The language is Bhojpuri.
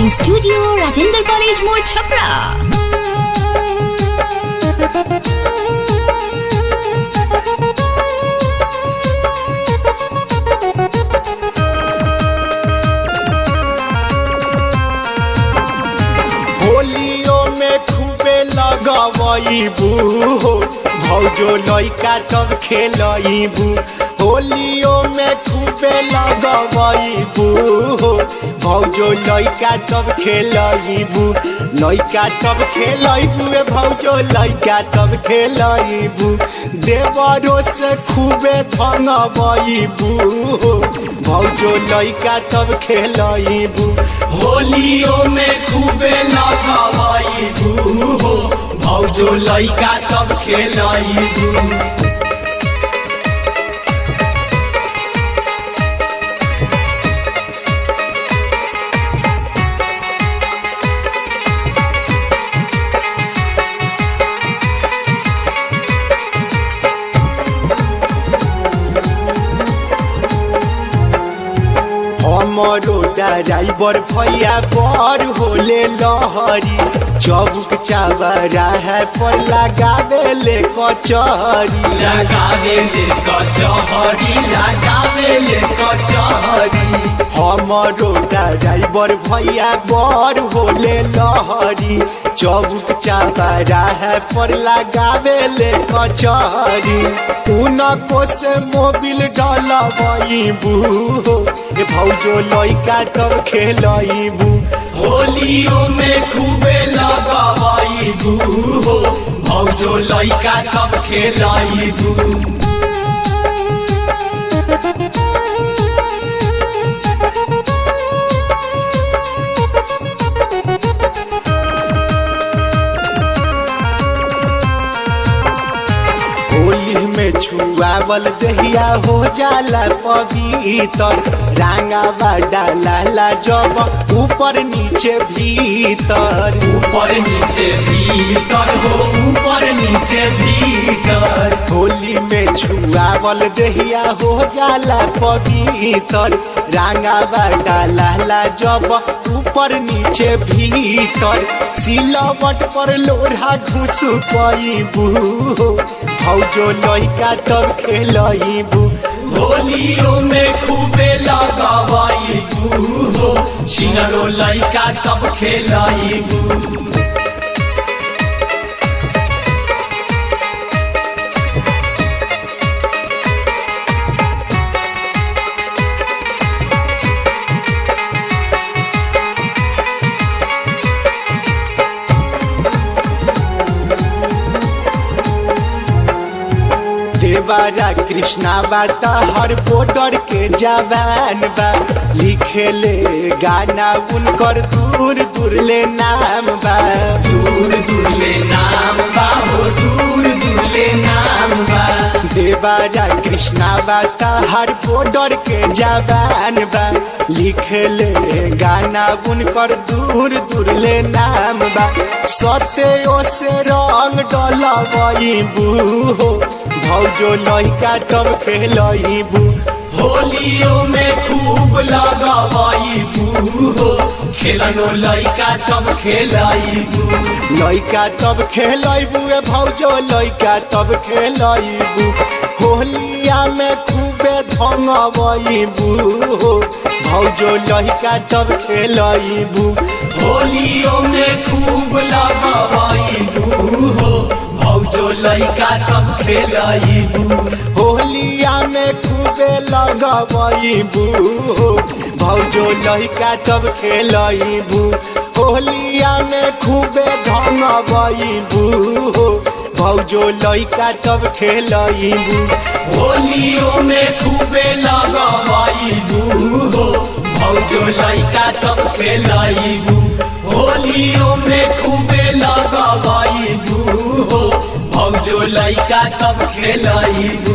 रिकॉर्डिंग स्टूडियो राजेंद्र कॉलेज मोड़ छपरा। लगबू भौजो लइका तब खेलबू होलियो में खूबे लगबू भौजो लइका तब खेलबू लइका तब खेलबू भौजो लइका तब खेलबू देवरो से खूबे धनबू भौजो लइका तब खेलबू होलियो में खूबे लगबू भौजो लइका तब खेलबू। हमरो ड्राइवर भैया बड़ होले लहरी चौक चावरा है पर लगावे ले कचहरी हमरो ड्राइवर भैया बड़ होले लहरी चौक चावरा है पर लगावे ले कचहरी उनको से मोबिल डलबू भौजो लइका तब खेलबू होलियो में खूबे लगबू भौजो लइका तब खेलबू। होली में छुआवल दहिया हो जाला पवित्र रंगावा डाला जब ऊपर नीचे भीतर ऊपर नीचे भीतर हो ऊपर नीचे भीतर होली में छुआवल दहिया हो जाला पवित्र रंगावा डाला जब ऊपर नीचे भीतर सिलवट पर लोढ़ा घुस पैबू भौजो लइका तब खेलबू होलियो में खूबे लगबू छिनरो लइका तब खेलबू। देवारा कृष्णा बाता हर बॉर्डर के जवान बा लिखे ले गाना उनकर दूर दूर ले नाम बा दूर दूर ले नाम बा हो दूर दूर ले नाम बा देवारा कृष्णा बाता हर बॉर्डर के जवान बा लिखे ले गाना उनकर दूर दूर ले नाम बा सत्यो से रंग डलबू भौजो लइका तब खेलबू होलियो में खूब लगबू खेलनो लइका तब खेलबू लइका तब खेलबू भौजो लइका तब खेलबू होलिया में खूबे धनबू भौजो लइका तब खेलबू होलियो में खूब लगबू भौजो लइका तब खेलबू होलिया में खूबे लगबू भौजो लइका तब खेलबू होलिया में खूबे धनबू भौजो लइका तब खेलबू होलियो में खूबे लगबू भौजो लइका तब खेलबू होलियो में खूबे लगबू भौजो लइका तब खेलबू।